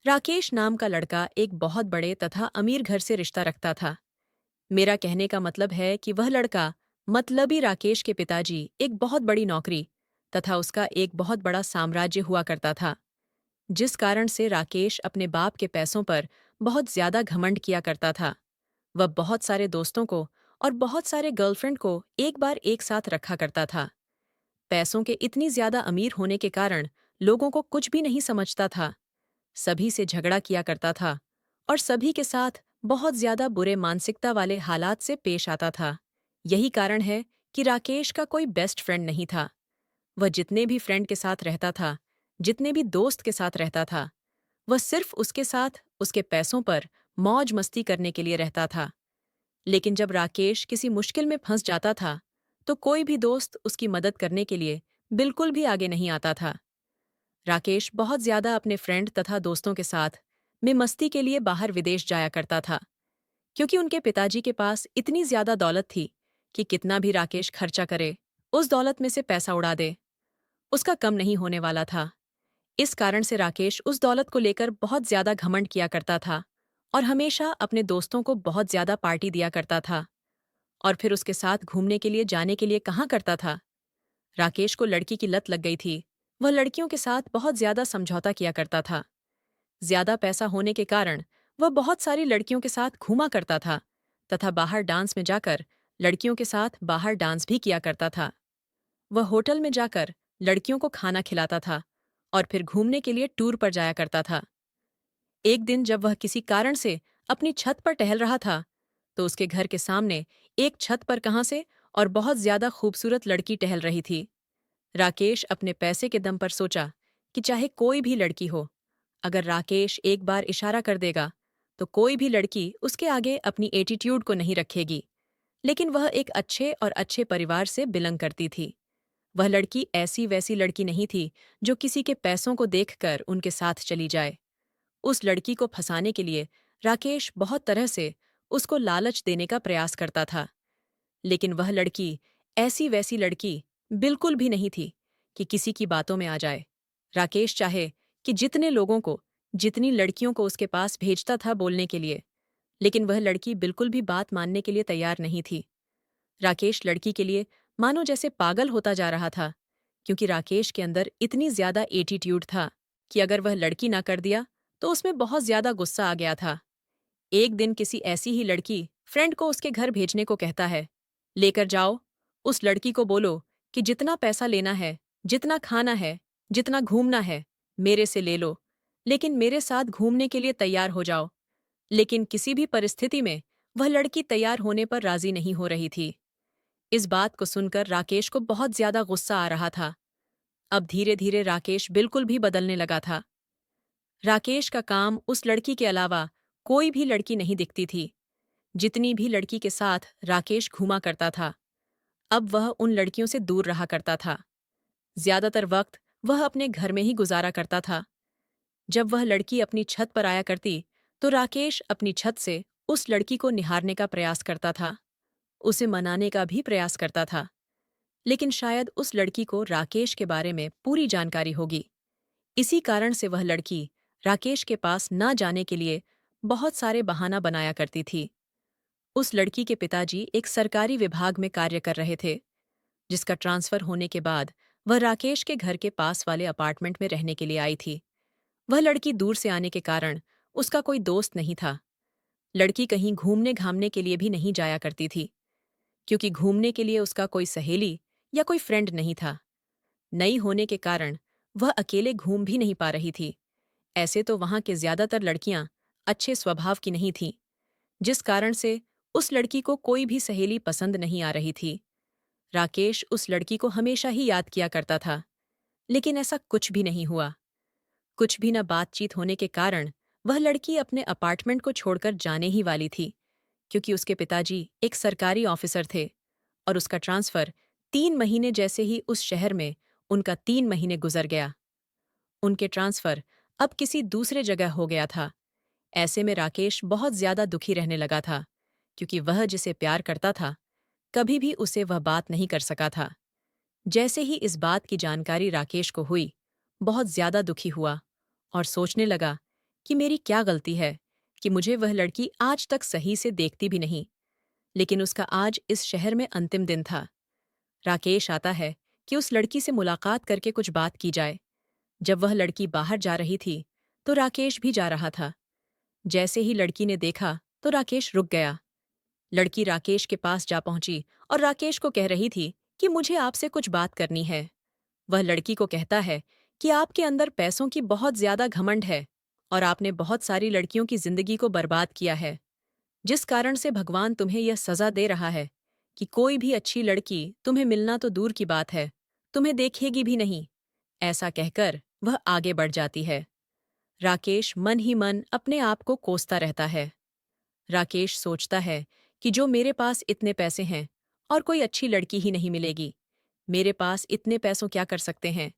राकेश नाम का लड़का एक बहुत बड़े तथा अमीर घर से रिश्ता रखता था। मेरा कहने का मतलब है कि वह लड़का मतलबी राकेश के पिताजी एक बहुत बड़ी नौकरी तथा उसका एक बहुत बड़ा साम्राज्य हुआ करता था, जिस कारण से राकेश अपने बाप के पैसों पर बहुत ज्यादा घमंड किया करता था। वह बहुत सारे दोस्तों को और बहुत सारे गर्लफ्रेंड को एक बार एक साथ रखा करता था। पैसों के इतनी ज्यादा अमीर होने के कारण लोगों को कुछ भी नहीं समझता था। सभी से झगड़ा किया करता था और सभी के साथ बहुत ज्यादा बुरे मानसिकता वाले हालात से पेश आता था। यही कारण है कि राकेश का कोई बेस्ट फ्रेंड नहीं था। वह जितने भी फ्रेंड के साथ रहता था, जितने भी दोस्त के साथ रहता था, वह सिर्फ उसके साथ उसके पैसों पर मौज मस्ती करने के लिए रहता था। लेकिन जब राकेश किसी मुश्किल में फंस जाता था, तो कोई भी दोस्त उसकी मदद करने के लिए बिल्कुल भी आगे नहीं आता था। राकेश बहुत ज्यादा अपने फ्रेंड तथा दोस्तों के साथ में मस्ती के लिए बाहर विदेश जाया करता था, क्योंकि उनके पिताजी के पास इतनी ज्यादा दौलत थी कि कितना भी राकेश खर्चा करे, उस दौलत में से पैसा उड़ा दे, उसका कम नहीं होने वाला था। इस कारण से राकेश उस दौलत को लेकर बहुत ज्यादा घमंड किया करता था और हमेशा अपने दोस्तों को बहुत ज्यादा पार्टी दिया करता था। और फिर उसके साथ घूमने के लिए जाने के लिए कहाँ करता था। राकेश को लड़की की लत लग गई थी। वह लड़कियों के साथ बहुत ज्यादा समझौता किया करता था। ज्यादा पैसा होने के कारण वह बहुत सारी लड़कियों के साथ घूमा करता था तथा बाहर डांस में जाकर लड़कियों के साथ बाहर डांस भी किया करता था। वह होटल में जाकर लड़कियों को खाना खिलाता था और फिर घूमने के लिए टूर पर जाया करता था। एक दिन जब वह किसी कारण से अपनी छत पर टहल रहा था, तो उसके घर के सामने एक छत पर कहाँ से और बहुत ज्यादा खूबसूरत लड़की टहल रही थी। राकेश अपने पैसे के दम पर सोचा कि चाहे कोई भी लड़की हो, अगर राकेश एक बार इशारा कर देगा तो कोई भी लड़की उसके आगे अपनी एटीट्यूड को नहीं रखेगी। लेकिन वह एक अच्छे और अच्छे परिवार से बिलोंग करती थी। वह लड़की ऐसी वैसी लड़की नहीं थी जो किसी के पैसों को देखकर उनके साथ चली जाए। उस लड़की को फंसाने के लिए राकेश बहुत तरह से उसको लालच देने का प्रयास करता था। लेकिन वह लड़की ऐसी वैसी लड़की बिल्कुल भी नहीं थी कि किसी की बातों में आ जाए। राकेश चाहे कि जितने लोगों को, जितनी लड़कियों को उसके पास भेजता था बोलने के लिए, लेकिन वह लड़की बिल्कुल भी बात मानने के लिए तैयार नहीं थी। राकेश लड़की के लिए मानो जैसे पागल होता जा रहा था, क्योंकि राकेश के अंदर इतनी ज्यादा एटीट्यूड था कि अगर वह लड़की ना कर दिया तो उसमें बहुत ज्यादा गुस्सा आ गया था। एक दिन किसी ऐसी ही लड़की फ्रेंड को उसके घर भेजने को कहता है, लेकर जाओ, उस लड़की को बोलो कि जितना पैसा लेना है, जितना खाना है, जितना घूमना है, मेरे से ले लो, लेकिन मेरे साथ घूमने के लिए तैयार हो जाओ। लेकिन किसी भी परिस्थिति में वह लड़की तैयार होने पर राजी नहीं हो रही थी। इस बात को सुनकर राकेश को बहुत ज्यादा गुस्सा आ रहा था। अब धीरे धीरे राकेश बिल्कुल भी बदलने लगा था। राकेश का काम उस लड़की के अलावा कोई भी लड़की नहीं दिखती थी। जितनी भी लड़की के साथ राकेश घूमा करता था, अब वह उन लड़कियों से दूर रहा करता था। ज्यादातर वक्त वह अपने घर में ही गुजारा करता था। जब वह लड़की अपनी छत पर आया करती, तो राकेश अपनी छत से उस लड़की को निहारने का प्रयास करता था, उसे मनाने का भी प्रयास करता था। लेकिन शायद उस लड़की को राकेश के बारे में पूरी जानकारी होगी। इसी कारण से वह लड़की राकेश के पास न जाने के लिए बहुत सारे बहाना बनाया करती थी। उस लड़की के पिताजी एक सरकारी विभाग में कार्य कर रहे थे, जिसका ट्रांसफर होने के बाद वह राकेश के घर के पास वाले अपार्टमेंट में रहने के लिए आई थी। वह लड़की दूर से आने के कारण उसका कोई दोस्त नहीं था। लड़की कहीं घूमने घामने के लिए भी नहीं जाया करती थी, क्योंकि घूमने के लिए उसका कोई सहेली या कोई फ्रेंड नहीं था। नई होने के कारण वह अकेले घूम भी नहीं पा रही थी। ऐसे तो वहां के ज्यादातर लड़कियां अच्छे स्वभाव की नहीं थीं, जिस कारण से उस लड़की को कोई भी सहेली पसंद नहीं आ रही थी। राकेश उस लड़की को हमेशा ही याद किया करता था, लेकिन ऐसा कुछ भी नहीं हुआ। कुछ भी न बातचीत होने के कारण वह लड़की अपने अपार्टमेंट को छोड़कर जाने ही वाली थी, क्योंकि उसके पिताजी एक सरकारी ऑफिसर थे और उसका ट्रांसफर 3 महीने जैसे ही उस शहर में उनका 3 महीने गुजर गया। उनके ट्रांसफर अब किसी दूसरे जगह हो गया था। ऐसे में राकेश बहुत ज्यादा दुखी रहने लगा था, क्योंकि वह जिसे प्यार करता था, कभी भी उसे वह बात नहीं कर सका था। जैसे ही इस बात की जानकारी राकेश को हुई, बहुत ज्यादा दुखी हुआ और सोचने लगा कि मेरी क्या गलती है कि मुझे वह लड़की आज तक सही से देखती भी नहीं। लेकिन उसका आज इस शहर में अंतिम दिन था। राकेश आता है कि उस लड़की से मुलाकात करके कुछ बात की जाए। जब वह लड़की बाहर जा रही थी, तो राकेश भी जा रहा था। जैसे ही लड़की ने देखा, तो राकेश रुक गया। लड़की राकेश के पास जा पहुंची और राकेश को कह रही थी कि मुझे आपसे कुछ बात करनी है। वह लड़की को कहता है कि आपके अंदर पैसों की बहुत ज्यादा घमंड है और आपने बहुत सारी लड़कियों की जिंदगी को बर्बाद किया है, जिस कारण से भगवान तुम्हें यह सजा दे रहा है कि कोई भी अच्छी लड़की तुम्हें मिलना तो दूर की बात है, तुम्हें देखेगी भी नहीं। ऐसा कहकर वह आगे बढ़ जाती है। राकेश मन ही मन अपने आप को कोसता रहता है। राकेश सोचता है कि जो मेरे पास इतने पैसे हैं और कोई अच्छी लड़की ही नहीं मिलेगी, मेरे पास इतने पैसों क्या कर सकते हैं।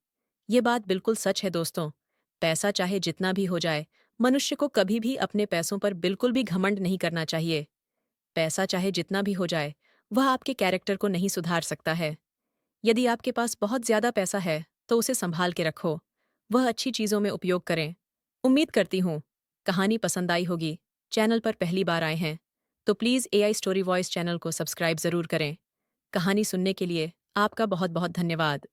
ये बात बिल्कुल सच है दोस्तों। पैसा चाहे जितना भी हो जाए, मनुष्य को कभी भी अपने पैसों पर बिल्कुल भी घमंड नहीं करना चाहिए। पैसा चाहे जितना भी हो जाए, वह आपके कैरेक्टर को नहीं सुधार सकता है। यदि आपके पास बहुत ज्यादा पैसा है, तो उसे संभाल के रखो। वह अच्छी चीजों में उपयोग करें। उम्मीद करती हूँ कहानी पसंद आई होगी। चैनल पर पहली बार आए हैं तो please AI story voice channel को सब्सक्राइब ज़रूर करें। कहानी सुनने के लिए आपका बहुत बहुत धन्यवाद।